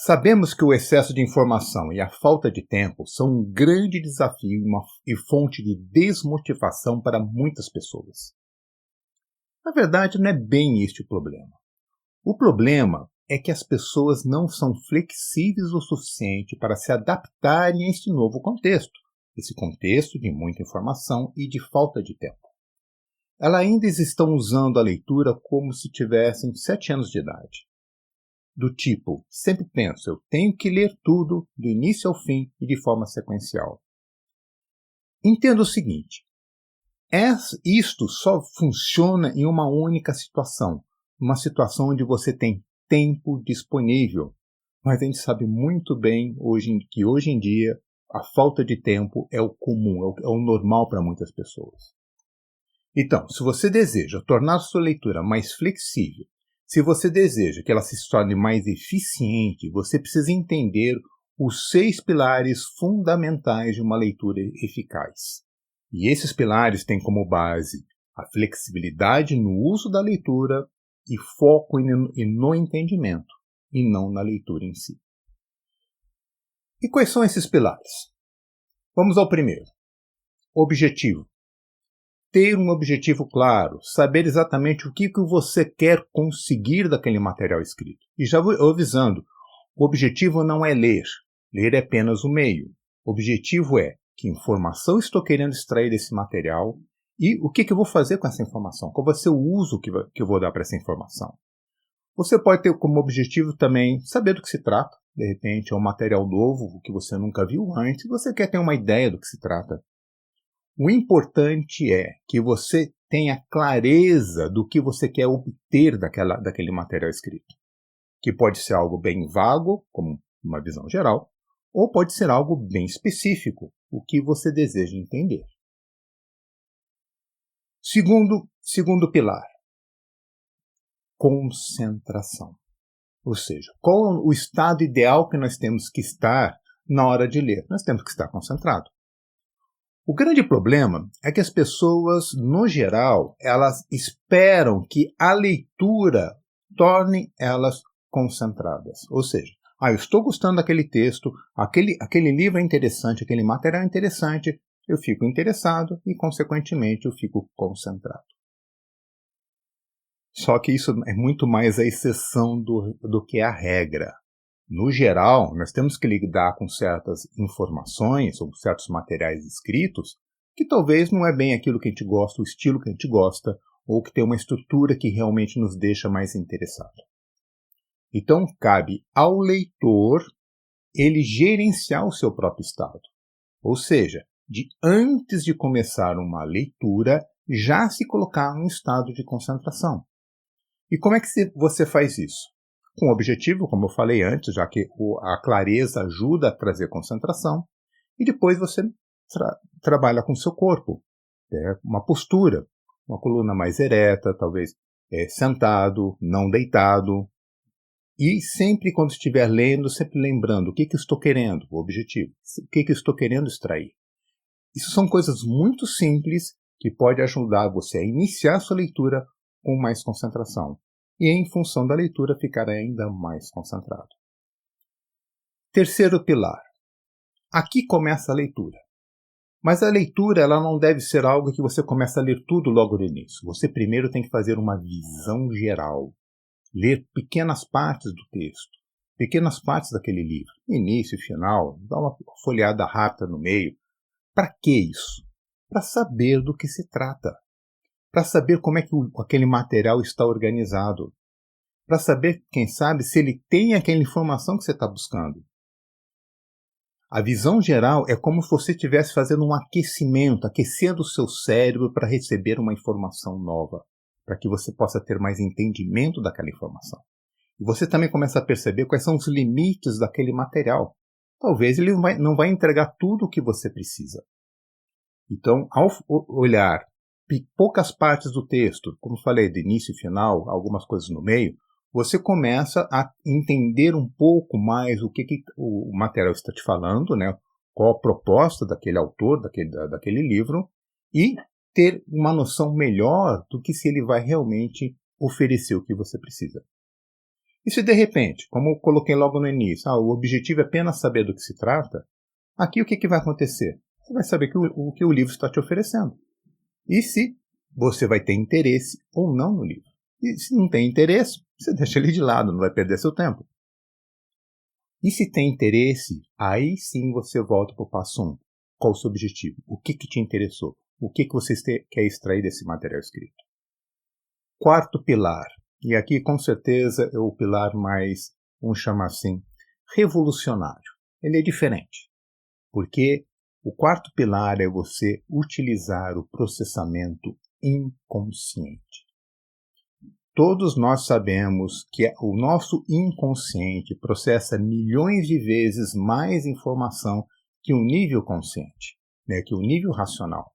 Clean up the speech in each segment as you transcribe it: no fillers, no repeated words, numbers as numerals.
Sabemos que o excesso de informação e a falta de tempo são um grande desafio e fonte de desmotivação para muitas pessoas. Na verdade, não é bem este o problema. O problema é que as pessoas não são flexíveis o suficiente para se adaptarem a este novo contexto, esse contexto de muita informação e de falta de tempo. Elas ainda estão usando a leitura como se tivessem 7 anos de idade. Do tipo, sempre penso, eu tenho que ler tudo, do início ao fim e de forma sequencial. Entenda o seguinte, isto só funciona em uma única situação, uma situação onde você tem tempo disponível. Mas a gente sabe muito bem que hoje em dia a falta de tempo é o comum, é o normal para muitas pessoas. Então, se você deseja tornar sua leitura mais flexível, se você deseja que ela se torne mais eficiente, você precisa entender os 6 pilares fundamentais de uma leitura eficaz. E esses pilares têm como base a flexibilidade no uso da leitura e foco no entendimento, e não na leitura em si. E quais são esses pilares? Vamos ao primeiro. Objetivo. Ter um objetivo claro, saber exatamente o que você quer conseguir daquele material escrito. E já vou avisando, o objetivo não é ler. Ler é apenas o meio. O objetivo é que informação estou querendo extrair desse material e o que eu vou fazer com essa informação, qual vai ser o uso que eu vou dar para essa informação. Você pode ter como objetivo também saber do que se trata. De repente é um material novo que você nunca viu antes e você quer ter uma ideia do que se trata. O importante é que você tenha clareza do que você quer obter daquele material escrito. Que pode ser algo bem vago, como uma visão geral, ou pode ser algo bem específico, o que você deseja entender. Segundo pilar, concentração. Ou seja, qual o estado ideal que nós temos que estar na hora de ler? Nós temos que estar concentrado. O grande problema é que as pessoas, no geral, elas esperam que a leitura torne elas concentradas. Ou seja, eu estou gostando daquele texto, aquele livro é interessante, aquele material é interessante, eu fico interessado e, consequentemente, eu fico concentrado. Só que isso é muito mais a exceção do que a regra. No geral, nós temos que lidar com certas informações ou certos materiais escritos que talvez não é bem aquilo que a gente gosta, o estilo que a gente gosta, ou que tem uma estrutura que realmente nos deixa mais interessados. Então, cabe ao leitor ele gerenciar o seu próprio estado. Ou seja, antes de começar uma leitura, já se colocar num estado de concentração. E como é que você faz isso? Com o objetivo, como eu falei antes, já que a clareza ajuda a trazer concentração, e depois você trabalha com o seu corpo, uma postura, uma coluna mais ereta, talvez sentado, não deitado, e sempre quando estiver lendo, sempre lembrando o que eu estou querendo, o objetivo, o que eu estou querendo extrair. Isso são coisas muito simples que podem ajudar você a iniciar a sua leitura com mais concentração. E, em função da leitura, ficar ainda mais concentrado. Terceiro pilar. Aqui começa a leitura. Mas a leitura ela não deve ser algo que você começa a ler tudo logo no início. Você primeiro tem que fazer uma visão geral. Ler pequenas partes do texto, pequenas partes daquele livro. Início e final, dar uma folheada rápida no meio. Para que isso? Para saber do que se trata. Para saber como é que aquele material está organizado. Para saber, quem sabe, se ele tem aquela informação que você está buscando. A visão geral é como se você estivesse fazendo um aquecimento, aquecendo o seu cérebro para receber uma informação nova, para que você possa ter mais entendimento daquela informação. E você também começa a perceber quais são os limites daquele material. Talvez ele não vai entregar tudo o que você precisa. Então, ao olhar poucas partes do texto, como falei, de início e final, algumas coisas no meio, você começa a entender um pouco mais o que o material está te falando, né? Qual a proposta daquele autor, daquele livro, e ter uma noção melhor do que se ele vai realmente oferecer o que você precisa. E se de repente, como eu coloquei logo no início, o objetivo é apenas saber do que se trata, aqui o que vai acontecer? Você vai saber o que o livro está te oferecendo. E se você vai ter interesse ou não no livro. E se não tem interesse, você deixa ele de lado, não vai perder seu tempo. E se tem interesse, aí sim você volta para o passo 1. Qual o seu objetivo? O que te interessou? O que você quer extrair desse material escrito? Quarto pilar, e aqui com certeza é o pilar mais, vamos chamar assim, revolucionário. Ele é diferente, porque o quarto pilar é você utilizar o processamento inconsciente. Todos nós sabemos que o nosso inconsciente processa milhões de vezes mais informação que o nível consciente, que o nível racional.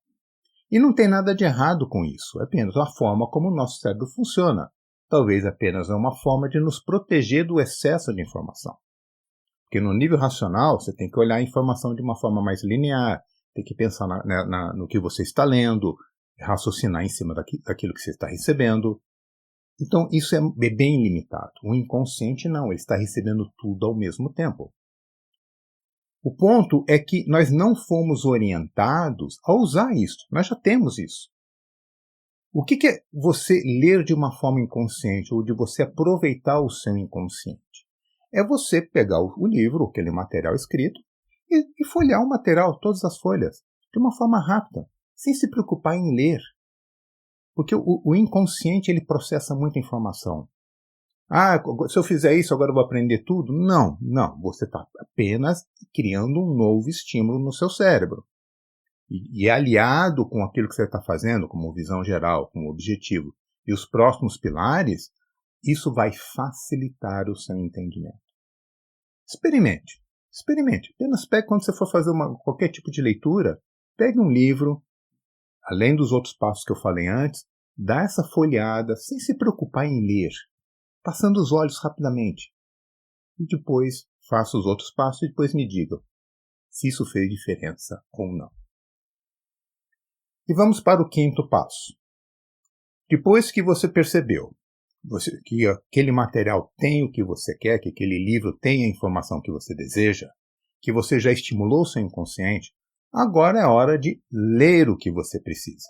E não tem nada de errado com isso, é apenas a forma como o nosso cérebro funciona. Talvez apenas é uma forma de nos proteger do excesso de informação. Porque no nível racional, você tem que olhar a informação de uma forma mais linear, tem que pensar no que você está lendo, raciocinar em cima daquilo que você está recebendo. Então, isso é bem limitado. O inconsciente não, ele está recebendo tudo ao mesmo tempo. O ponto é que nós não fomos orientados a usar isso. Nós já temos isso. O que é você ler de uma forma inconsciente ou de você aproveitar o seu inconsciente? É você pegar o livro, aquele material escrito, e folhear o material, todas as folhas, de uma forma rápida, sem se preocupar em ler. Porque o inconsciente ele processa muita informação. Se eu fizer isso, agora eu vou aprender tudo? Não. Você está apenas criando um novo estímulo no seu cérebro. E aliado com aquilo que você está fazendo, como visão geral, como objetivo, e os próximos pilares, isso vai facilitar o seu entendimento. Experimente. Apenas pegue quando você for fazer qualquer tipo de leitura, pegue um livro, além dos outros passos que eu falei antes, dá essa folheada sem se preocupar em ler, passando os olhos rapidamente. E depois faça os outros passos e depois me diga se isso fez diferença ou não. E vamos para o quinto passo. Depois que você percebeu que aquele material tem o que você quer, que aquele livro tem a informação que você deseja, que você já estimulou o seu inconsciente, agora é hora de ler o que você precisa.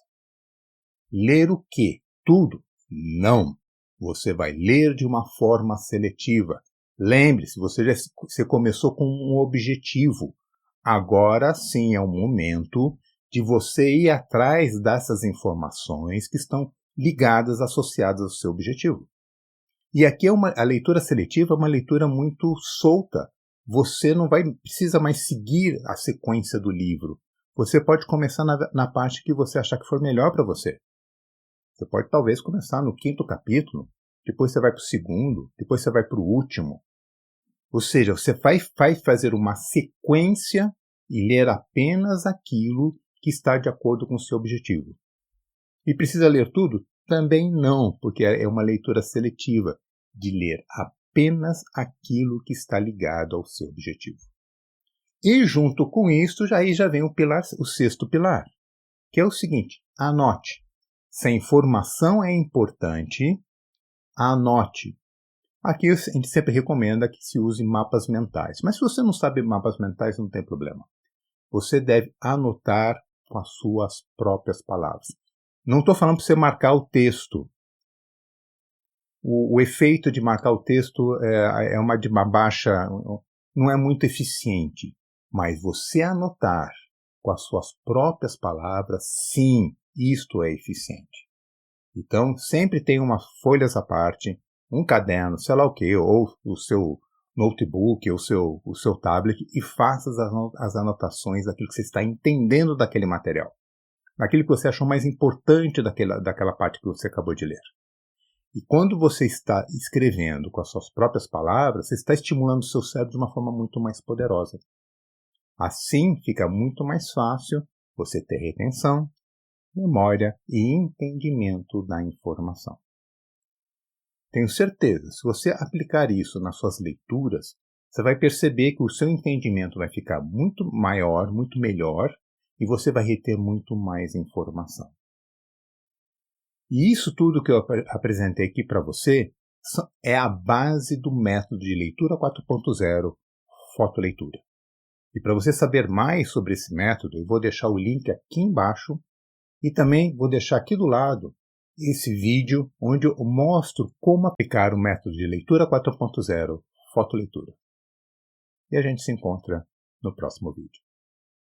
Ler o quê? Tudo? Não. Você vai ler de uma forma seletiva. Lembre-se, você começou com um objetivo. Agora sim é o momento de você ir atrás dessas informações que estão ligadas, associadas ao seu objetivo. E aqui a leitura seletiva é uma leitura muito solta. Você não precisa mais seguir a sequência do livro. Você pode começar na parte que você achar que for melhor para você. Você pode talvez começar no 5º capítulo, depois você vai para o 2º, depois você vai para o último. Ou seja, você vai fazer uma sequência e ler apenas aquilo que está de acordo com o seu objetivo. E precisa ler tudo? Também não, porque é uma leitura seletiva, de ler apenas aquilo que está ligado ao seu objetivo. E junto com isso, já vem o 6º pilar, que é o seguinte: anote. Se a informação é importante, anote. Aqui a gente sempre recomenda que se use mapas mentais. Mas se você não sabe mapas mentais, não tem problema. Você deve anotar com as suas próprias palavras. Não estou falando para você marcar o texto. O efeito de marcar o texto é de uma baixa, não é muito eficiente. Mas você anotar com as suas próprias palavras, sim, isto é eficiente. Então, sempre tenha umas folhas à parte, um caderno, sei lá o que, ou o seu notebook, ou o seu tablet, e faça as anotações daquilo que você está entendendo daquele material, daquilo que você achou mais importante daquela parte que você acabou de ler. E quando você está escrevendo com as suas próprias palavras, você está estimulando o seu cérebro de uma forma muito mais poderosa. Assim, fica muito mais fácil você ter retenção, memória e entendimento da informação. Tenho certeza, se você aplicar isso nas suas leituras, você vai perceber que o seu entendimento vai ficar muito maior, muito melhor, e você vai reter muito mais informação. E isso tudo que eu apresentei aqui para você é a base do método de leitura 4.0, fotoleitura. E para você saber mais sobre esse método, eu vou deixar o link aqui embaixo e também vou deixar aqui do lado esse vídeo onde eu mostro como aplicar o método de leitura 4.0, fotoleitura. E a gente se encontra no próximo vídeo.